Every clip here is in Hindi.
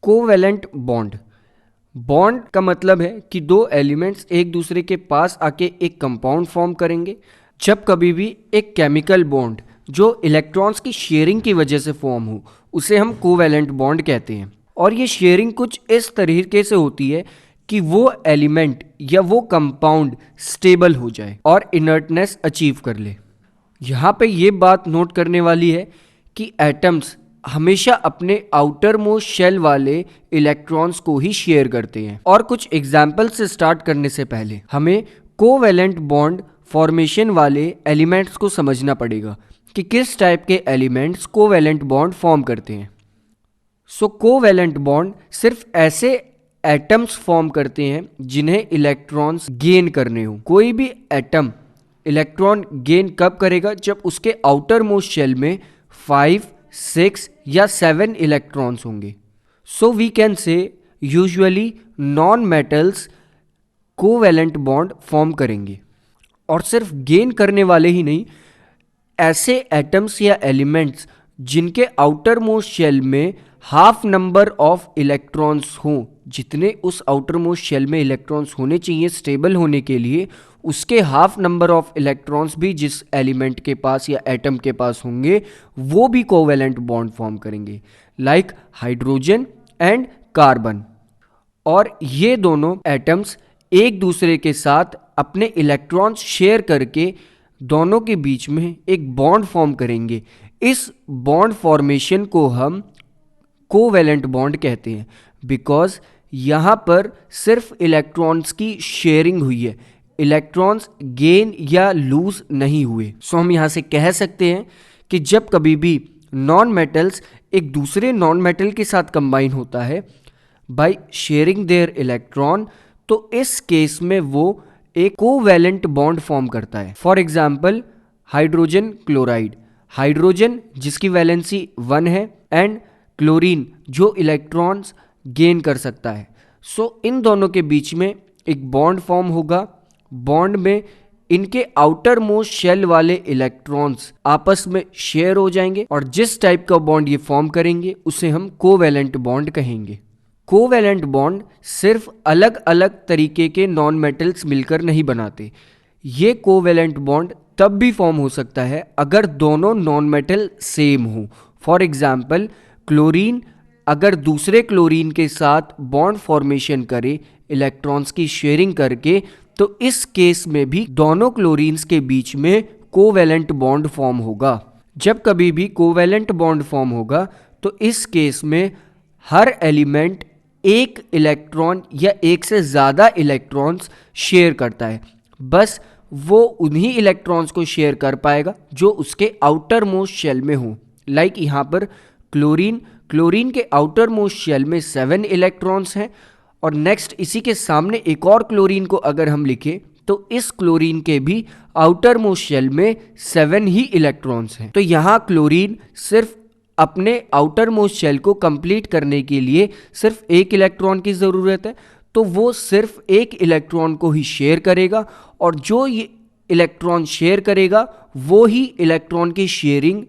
Covalent bond. बॉन्ड का मतलब है कि दो एलिमेंट्स एक दूसरे के पास आके एक कंपाउंड फॉर्म करेंगे। जब कभी भी एक केमिकल बॉन्ड जो इलेक्ट्रॉन्स की शेयरिंग की वजह से फॉर्म हो, उसे हम कोवैलेंट बॉन्ड कहते हैं। और ये शेयरिंग कुछ इस तरीके से होती है कि वो एलिमेंट या वो कंपाउंड स्टेबल हो जाए और इनर्टनेस अचीव कर ले। यहाँ पे ये बात नोट करने वाली है कि एटम्स हमेशा अपने आउटर मोस्ट शेल वाले इलेक्ट्रॉन्स को ही शेयर करते हैं। और कुछ एग्जाम्पल से स्टार्ट करने से पहले हमें कोवैलेंट बॉन्ड फॉर्मेशन वाले एलिमेंट्स को समझना पड़ेगा कि किस टाइप के एलिमेंट्स कोवैलेंट बॉन्ड फॉर्म करते हैं। सो कोवैलेंट बॉन्ड सिर्फ ऐसे एटम्स फॉर्म करते हैं जिन्हें इलेक्ट्रॉन्स गेन करने हो। कोई भी एटम इलेक्ट्रॉन गेन कब करेगा? जब उसके आउटर मोस्ट शेल में 5, 6 या 7 इलेक्ट्रॉन्स होंगे। So we can say usually non metals covalent bond form करेंगे। और सिर्फ गेन करने वाले ही नहीं, ऐसे एटम्स या एलिमेंट्स जिनके आउटर मोस्ट शेल में हाफ नंबर ऑफ इलेक्ट्रॉन्स हों, जितने उस आउटर मोस्ट शेल में इलेक्ट्रॉन्स होने चाहिए स्टेबल होने के लिए, उसके हाफ नंबर ऑफ इलेक्ट्रॉन्स भी जिस एलिमेंट के पास या एटम के पास होंगे, वो भी कोवैलेंट बॉन्ड फॉर्म करेंगे, लाइक हाइड्रोजन एंड कार्बन। और ये दोनों एटम्स एक दूसरे के साथ अपने इलेक्ट्रॉन्स शेयर करके दोनों के बीच में एक बॉन्ड फॉर्म करेंगे। इस बॉन्ड फॉर्मेशन को हम कोवैलेंट बॉन्ड कहते हैं, बिकॉज यहाँ पर सिर्फ इलेक्ट्रॉन्स की शेयरिंग हुई है, इलेक्ट्रॉन्स गेन या लूज नहीं हुए। सो हम यहाँ से कह सकते हैं कि जब कभी भी नॉन मेटल्स एक दूसरे नॉन मेटल के साथ कंबाइन होता है बाय शेयरिंग देयर इलेक्ट्रॉन, तो इस केस में वो एक कोवैलेंट बॉन्ड फॉर्म करता है। For example hydrogen chloride, hydrogen जिसकी वैलेंसी 1 है एंड क्लोरीन जो इलेक्ट्रॉन्स गेन कर सकता है। सो इन दोनों के बीच में एक बॉन्ड फॉर्म होगा। बॉन्ड में इनके आउटर मोस्ट शेल वाले इलेक्ट्रॉन्स आपस में शेयर हो जाएंगे और जिस टाइप का बॉन्ड ये फॉर्म करेंगे उसे हम कोवैलेंट बॉन्ड कहेंगे। कोवैलेंट बॉन्ड सिर्फ अलग अलग तरीके के नॉन मेटल्स मिलकर नहीं बनाते। ये कोवैलेंट बॉन्ड तब भी फॉर्म हो सकता है अगर दोनों नॉन मेटल सेम हो। फॉर एग्जाम्पल क्लोरीन अगर दूसरे क्लोरीन के साथ बॉन्ड फॉर्मेशन करे इलेक्ट्रॉन्स की शेयरिंग करके, तो इस केस में भी दोनों क्लोरीन्स के बीच में कोवैलेंट बॉन्ड फॉर्म होगा। जब कभी भी कोवैलेंट बॉन्ड फॉर्म होगा तो इस केस में हर एलिमेंट एक इलेक्ट्रॉन या एक से ज़्यादा इलेक्ट्रॉन्स शेयर करता है। बस वो उन्हीं इलेक्ट्रॉन्स को शेयर कर पाएगा जो उसके आउटर मोस्ट शेल में हो। लाइक यहाँ पर क्लोरीन के आउटर मोस्ट शेल में 7 इलेक्ट्रॉन्स हैं और नेक्स्ट इसी के सामने एक और क्लोरीन को अगर हम लिखें तो इस क्लोरीन के भी आउटर मोस्ट शेल में 7 ही इलेक्ट्रॉन्स हैं। तो यहाँ क्लोरीन सिर्फ अपने आउटर मोस्ट शेल को कंप्लीट करने के लिए सिर्फ एक इलेक्ट्रॉन की ज़रूरत है, तो वो सिर्फ एक इलेक्ट्रॉन को ही शेयर करेगा और जो ये इलेक्ट्रॉन शेयर करेगा वो ही इलेक्ट्रॉन की शेयरिंग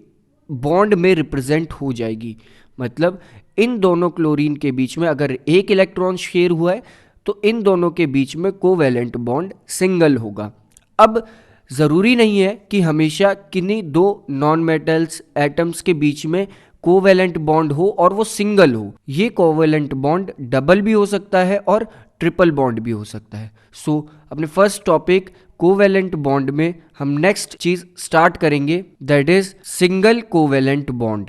बॉन्ड में रिप्रेजेंट हो जाएगी। मतलब इन दोनों क्लोरीन के बीच में अगर एक इलेक्ट्रॉन शेयर हुआ है तो इन दोनों के बीच में कोवैलेंट बॉन्ड सिंगल होगा। अब ज़रूरी नहीं है कि हमेशा किन्हीं दो नॉन मेटल्स एटम्स के बीच में कोवैलेंट बॉन्ड हो और वो सिंगल हो। ये कोवैलेंट बॉन्ड डबल भी हो सकता है और ट्रिपल बॉन्ड भी हो सकता है। सो अपने फर्स्ट टॉपिक कोवैलेंट बॉन्ड में हम नेक्स्ट चीज़ स्टार्ट करेंगे, that is single covalent bond.